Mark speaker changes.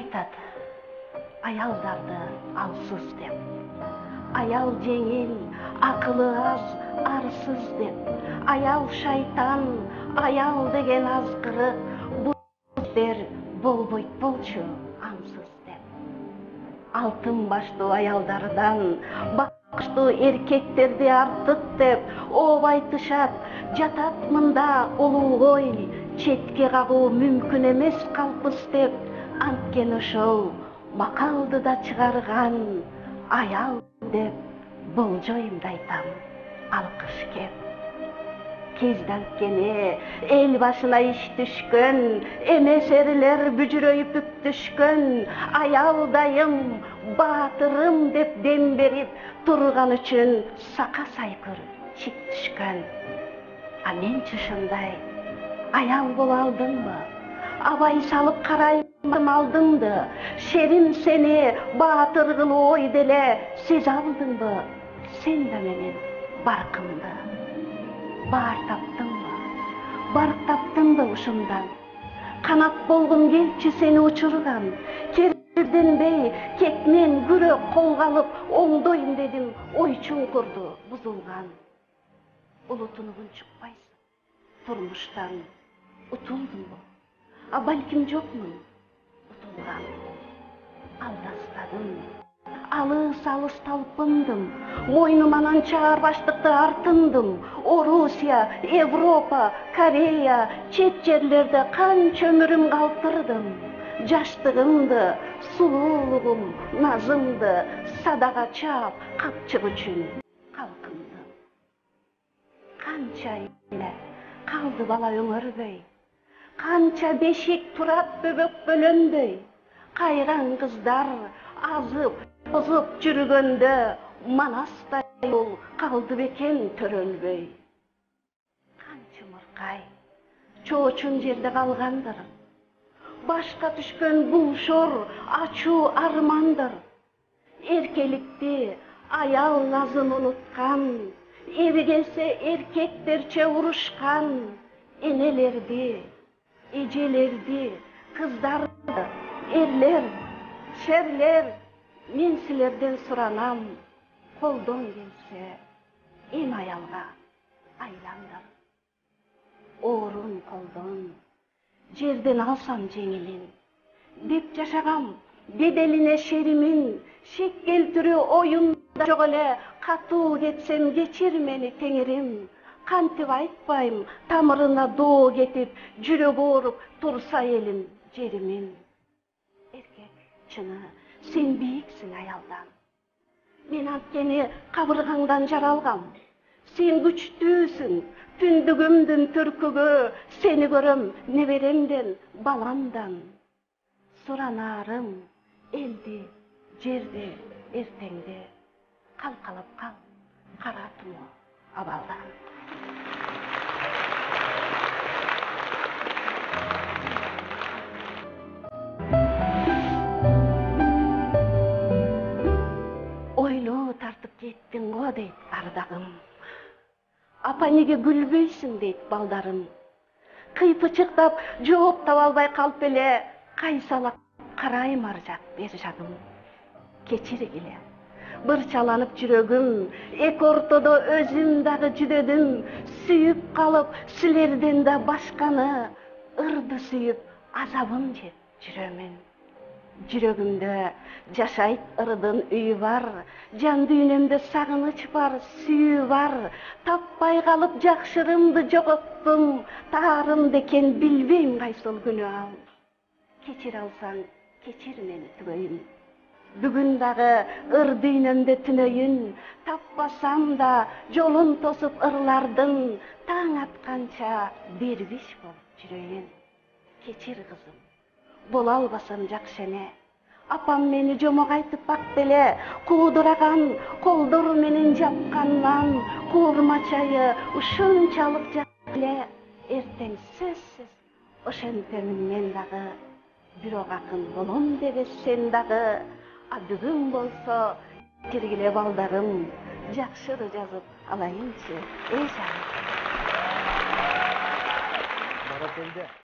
Speaker 1: айтат, аялдарды алсыз деп. Аял жеңил, акылы аз, арсыз деп. Аял шайтан, аял деген азгырык, бу болбойт болчу ансыз деп. Алтын баштуу аялдардан баштуу эркектерди артык деп ооп айтышат, жатат мында улуугой, четке кагуу мүмкүн эмес калпыс деп. Анткени ошол макалды да чыгарган аял деп болжойм да айтам, алкыш кеп. Кезде анткени эл башына иш түшкөн, эмес эрлер бүжүрөйүп түшкөн, аял дайым баатырым деп дем берип турган үчүн сака сайкыр чик түшкөн. А менчи ушундай аял боло алдымбы? Абай салып карайм алдымды? Шерим сени баатыр кылуу ой деле сезе алдыңбы? Сен да менен баркымды бар таптыңбы? Бар таптыңбы ушундан? Канат болгум келчү сени учурган, керденбей кекмен күрөк колго алып оңдойм дедим, ой чуңкурду бузулган. Улутунугун чукпайсың, турмуштан утулдумбу? А балким жокмун утулган. Алдастадым, алыс талпындым, мойнуман чаар баштыкты артындым. Орусия, Европа, Корея, чет жерлерде канча өмүрүм калтырдым. Жаштыгымды, сулуулугум, назымды садага чаап капчык үчүн калкындым. Канча эле калды бала өңөрбөй, канча бешик турат бөбөк бөлөнбөй. Кайран кыздар азып, озуп жүргөндө манастай жол калды бекен төрөлбөй. Канча мыркай чоочун жерде калгандыр, башка түшкөн бул шор ачуу армандыр. Эркеликти, аял назын унуткан, эби келсе эркектерче урушкан. Энелерди, эжелерди, кыздарды, эрлер, шерлер, мен силерден суранам, колдон келсе эми аялга айландыр. Оорун колдон жерден алсам жеңилин, деп жашагам беделине шеримин. Шек келтирүү оюмда жок эле, катуу кетсем кечир мени теңирим. Кантип айтпайм тамырына доо кетип, жүрөгү ооруп турса элим жеримин. Эркек чыны сен бийиксиң аялдан, мен анткени кабыргаңдан жаралгам. Сен күчтүүсүң, түндүгүмдүн түркүгө сени көрөм неберемден, баламдан. Суранарым элди, жерди, эртеңди, калкалап кал кара тумо абалдан. Ойлуу тартып кеттиң го дейт ардагым. Апа неге күлбөйсүң дейт балдарым. Кыйпычыктап жооп таба албай калып эле кайсалап карайм ар жак бер жагым. Кечиргиле, бырчаланып жүрөгүм, эки ортодо өзүм дагы жүдөдүм. Сүйүп калып силерден да башканы, ырды сүйүп азабын жеп жүрөмүн. Жүрөгүмдө жашайт ырдын үйү бар, жан дүйнөмдө сагыныч бар, сүйүү бар. Таппай калып жакшырымды жоготтум, таарымды экен билбейм кайсыл күнү ал. Кечире алсаң кечир мени түгөйүн, бүгүн дагы ыр дүйнөмдө түнөйүн. Таппасам да жолун тосуп ырлардын, таң атканча дербиш болуп жүрөйүн. Кечир кызым, боло албасам жакшы эне, апам мени жомок айтып бакты эле, куудураган колдору менен жапкандан куурма чайы ушунчалык жакшы эле. Эртең сөзсүз ошентемин мен дагы, бирок акын болом дебесен дагы. А бүгүн болсо киргиле балдарым, жакшыры жазып алайынчы, жаным.